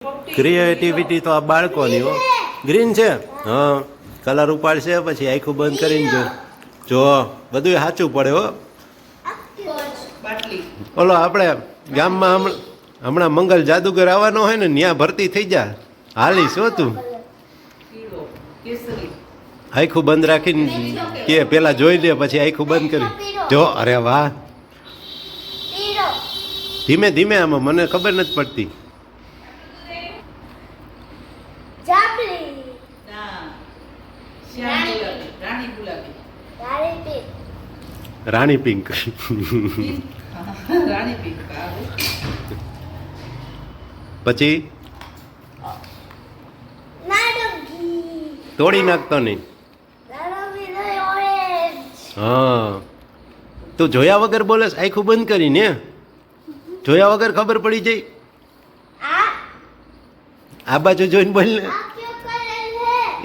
Creativity તો આ બાળકોની હો. ગ્રીન છે, હા કલર ઉપાડશે પછી આખું બંધ કરીને જો બધું સાચું પડે હો. ઓલો આપણે ગામમાં હમણાં મંગલ જાદુગર આવવાનો હોય ને ત્યાં ભરતી થઈ જા હાલીશ હો તું. આખું બંધ રાખીને કે પેલા જોઈ લે પછી આખું બંધ કરી જો. અરે વાહ, ધીમે ધીમે આમાં મને ખબર નથી પડતી. રાણી પિંક. પછી તોડી નાખતો નહીં. હા તું જોયા વગર બોલે આખું બંધ કરીને, જોયા વગર ખબર પડી જાય. આ બાજુ જોઈને બોલ ને.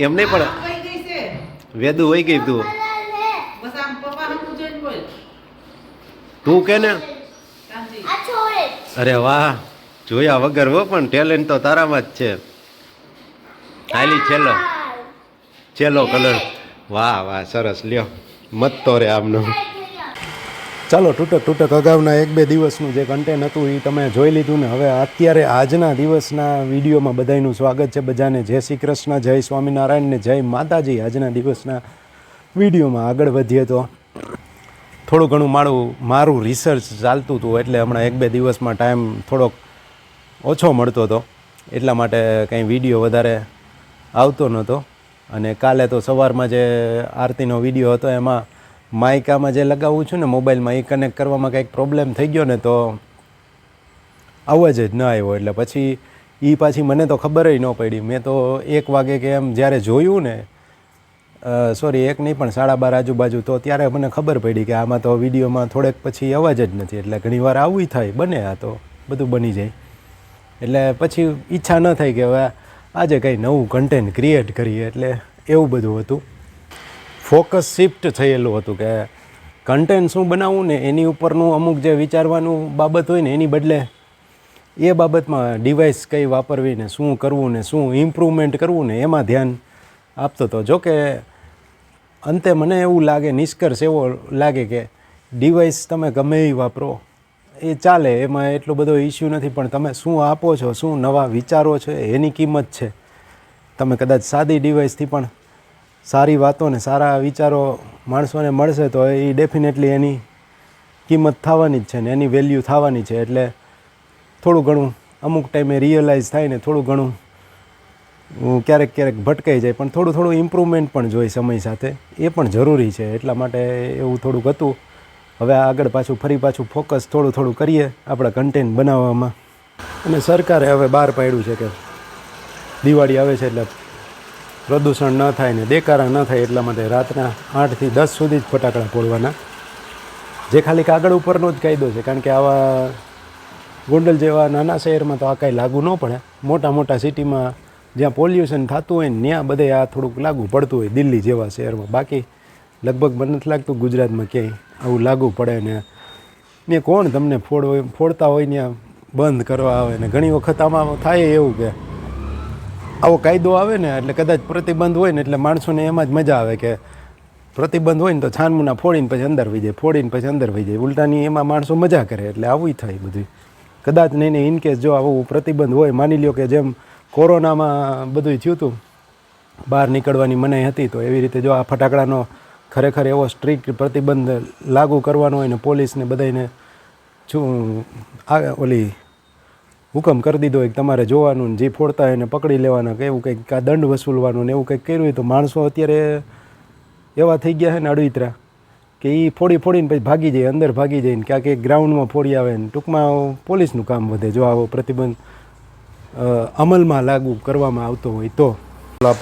એમ નહીં પણ વેદુ વહી ગઈ તું. તું કે ને. અરે વાહ, જોયા વગર હો, પણ ટેલેન્ટ તો તારામાં જ છે. ખાલી છેલ્લો કલર. વાહ વાહ, સરસ લ્યો મત તો રે આમનો. ચાલો તૂટક અગાઉના 1-2 દિવસનું જે કન્ટેન્ટ હતું એ તમે જોઈ લીધું ને. હવે અત્યારે આજના દિવસના વિડીયોમાં બધાનું સ્વાગત છે. બધાને જય શ્રી કૃષ્ણ, જય સ્વામિનારાયણ ને જય માતાજી. આજના દિવસના વિડીયોમાં આગળ વધીએ તો થોડું ઘણું મારું રિસર્ચ ચાલતું હતું, એટલે હમણાં 1-2 દિવસમાં ટાઈમ થોડોક ઓછો મળતો હતો, એટલા માટે કંઈ વિડીયો વધારે આવતો નહોતો. અને કાલે તો સવારમાં જે આરતીનો વિડીયો હતો એમાં માઇકામાં જે લગાવું છું ને મોબાઈલમાં, એ કનેક્ટ કરવામાં કંઈક પ્રોબ્લેમ થઈ ગયો ને તો અવાજ જ ન આવ્યો. એટલે પછી પાછી મને તો ખબર ન પડી. મેં તો 1 વાગે કે એમ જ્યારે જોયું ને, સોરી 1 નહીં પણ 12:30 આજુબાજુ, તો ત્યારે મને ખબર પડી કે આમાં તો વિડીયોમાં થોડેક પછી અવાજ જ નથી. એટલે ઘણીવાર આવું થાય, બને આ તો બધું બની જાય. એટલે પછી ઈચ્છા ન થઈ કે હવે આજે કંઈ નવું કન્ટેન્ટ ક્રિએટ કરીએ. એટલે એવું બધું હતું. ફોકસ શિફ્ટ થયેલું હતું કે કન્ટેન્ટ શું બનાવવું ને એની ઉપરનું અમુક જે વિચારવાનું બાબત હોય ને એની બદલે એ બાબતમાં ડિવાઇસ કઈ વાપરવી ને શું કરવું ને શું ઇમ્પ્રુવમેન્ટ કરવું ને એમાં ધ્યાન આપતો હતો. જોકે અંતે મને એવું લાગે, નિષ્કર્ષ એવો લાગે કે ડિવાઇસ તમે ગમે એ વાપરો એ ચાલે, એમાં એટલો બધો ઇસ્યુ નથી. પણ તમે શું આપો છો, શું નવા વિચારો છે એની કિંમત છે. તમે કદાચ સાદી ડિવાઇસથી પણ સારી વાતો ને સારા વિચારો માણસોને મળશે તો એ ડેફિનેટલી એની કિંમત થવાની જ છે ને એની વેલ્યુ થવાની છે. એટલે થોડું ઘણું અમુક ટાઈમે રિયલાઇઝ થાય ને થોડું ઘણું ક્યારેક ભટકાઈ જાય, પણ થોડું ઇમ્પ્રુવમેન્ટ પણ જોઈએ સમય સાથે, એ પણ જરૂરી છે. એટલા માટે એવું થોડુંક હતું. હવે આગળ ફરી પાછું ફોકસ થોડું કરીએ આપણા કન્ટેન્ટ બનાવવામાં. અને સરકારે હવે બહાર પાડ્યું છે કે દિવાળી આવે છે એટલે પ્રદૂષણ ન થાય ને દેકારા ન થાય, એટલા માટે રાતના 8 થી 10 સુધી જ ફટાકડા ફોડવાના. જે ખાલી કાગળ ઉપરનો જ કાયદો છે, કારણ કે આવા ગોંડલ જેવા નાના શહેરમાં તો આ કાંઈ લાગુ ન પડે. મોટા સિટીમાં જ્યાં પોલ્યુશન થતું હોય ને ત્યાં બધે આ થોડુંક લાગુ પડતું હોય, દિલ્હી જેવા શહેરમાં. બાકી લગભગ મને નથી લાગતું ગુજરાતમાં ક્યાંય આવું લાગુ પડે ને કોણ તમને ફોડતા હોય ત્યાં બંધ કરવા આવે. ને ઘણી વખત આમાં થાય એવું કે આવો કાયદો આવે ને એટલે કદાચ પ્રતિબંધ હોય ને એટલે માણસોને એમાં જ મજા આવે કે પ્રતિબંધ હોય ને તો છાનમુના ફોડીને પછી અંદર વહી જાય, ઉલટાની એમાં માણસો મજા કરે. એટલે આવું થાય બધું. કદાચ નહીં ઇનકેસ જો આવું પ્રતિબંધ હોય, માની લ્યો કે જેમ કોરોનામાં બધું થયું હતું, બહાર નીકળવાની મનાઈ હતી, તો એવી રીતે જો આ ફટાકડાનો ખરેખર એવો સ્ટ્રિક્ટ પ્રતિબંધ લાગુ કરવાનો હોય ને પોલીસને બધાને હુકમ કરી દીધો હોય કે તમારે જોવાનું ને જે ફોડતા હોય એને પકડી લેવાના, કે એવું કંઈક દંડ વસૂલવાનું ને એવું કંઈક કર્યું હોય, તો માણસો અત્યારે એવા થઈ ગયા છે ને અડવિતરા કે એ ફોડીને પછી ભાગી જાય, અંદર ભાગી જાય ને ક્યાંક એક ગ્રાઉન્ડમાં ફોડી આવે ને. ટૂંકમાં પોલીસનું કામ વધે જો આવો પ્રતિબંધ અમલમાં લાગુ કરવામાં આવતો હોય તો.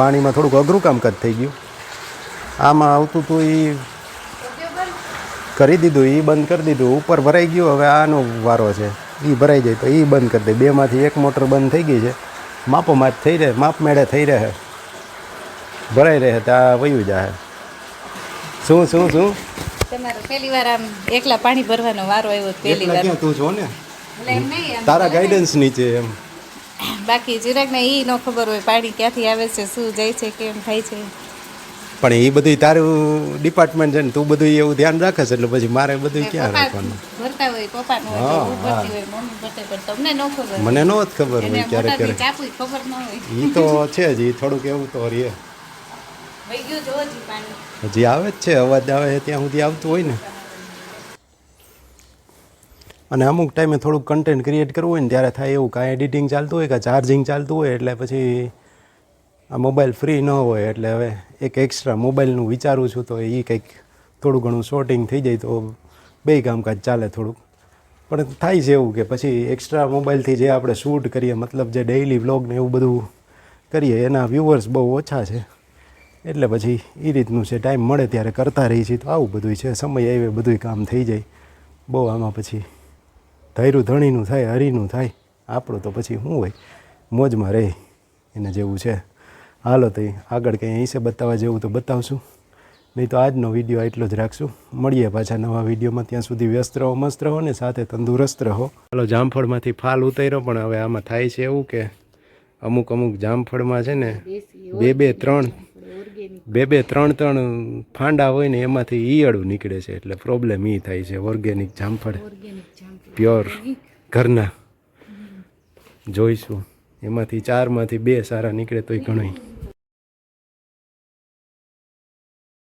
પાણીમાં થોડુંક અઘરું કામકાજ થઈ ગયું. આમાં આવતું હતું એ કરી દીધું, એ બંધ કરી દીધું. ઉપર ભરાઈ ગયું, હવે આનો વારો છે. એ ભરાઈ જાય તો એ બંધ કરી દે. 2માંથી 1 મોટર બંધ થઈ ગઈ છે. માપોમાપ થઈ રહે, માપ મેળે થઈ રહે, ભરાઈ રહે ત્યાં વયું જાય. શું તમારો પહેલી વાર આમ એકલા પાણી ભરવાનો વારો આવ્યો પહેલી વાર. તું છો ને તારા ગાઈડન્સ નીચે એમ બાકી ચિરાગને એ ન ખબર હોય પાણી ક્યાંથી આવે છે શું જાય છે કેમ થાય છે. પણ એ બધું તારું ડિપાર્ટમેન્ટ છે ને તું બધું એવું ધ્યાન રાખે છે એટલે પછી મારે બધું ક્યાં પપ્પા રાખવાનું. ભરતા હોય પપ્પાનું હોય હા, તો હું ભરતી હોય મમ્મી ભરતે પણ તમને ન ખબર મને નો જ ખબર એને હોય ક્યારેક મોટાથી ક્યારેક ચાપુય ખબર ન હોય. એ તો છે જ એ થોડુંક એવું તો રે વહી ગયું જો હજી પાણી. હજી આવે જ છે અવાજ આવે છે ત્યાં સુધી આવતું હોય ને. અને અમુક ટાઈમે થોડુંક કન્ટેન્ટ ક્રિએટ કરવું હોય ને ત્યારે થાય એવું કાંઈ એડિટિંગ ચાલતું હોય કાં ચાર્જિંગ ચાલતું હોય એટલે પછી આ મોબાઈલ ફ્રી ન હોય એટલે હવે એક એક્સ્ટ્રા મોબાઈલનું વિચારું છું તો એ કંઈક થોડું ઘણું શોર્ટિંગ થઈ જાય તો બે કામકાજ ચાલે થોડુંક. પણ થાય છે એવું કે પછી એક્સ્ટ્રા મોબાઈલથી જે આપણે શૂટ કરીએ મતલબ જે ડેઇલી વ્લોગ ને એવું બધું કરીએ એના વ્યૂઅર્સ બહુ ઓછા છે એટલે પછી એ રીતનું છે ટાઈમ મળે ત્યારે કરતા રહી છીએ તો આવું બધું છે સમય આવે બધું કામ થઈ જાય બહુ આમાં પછી ધૈર્યું ધણીનું થાય હરીનું થાય આપણું તો પછી શું હોય મોજમાં રહે એને જેવું છે. હાલો તો આગળ કંઈ અહીં છે બતાવવા જેવું તો બતાવશું નહીં તો આજનો વિડીયો એટલો જ રાખશું. મળીએ પાછા નવા વિડીયોમાં ત્યાં સુધી વ્યસ્ત રહો મસ્ત રહો ને સાથે તંદુરસ્ત રહો. ચાલો જામફળમાંથી ફાલ ઉતાર્યો પણ હવે આમાં થાય છે એવું કે અમુક જામફળમાં છે ને બે ત્રણ ફાંડા હોય ને એમાંથી ઈયળું નીકળે છે એટલે પ્રોબ્લેમ એ થાય છે. ઓર્ગેનિક જામફળ પ્યોર ઘરના જોઈશું એમાંથી 4માંથી 2 સારા નીકળે તોય ઘણું.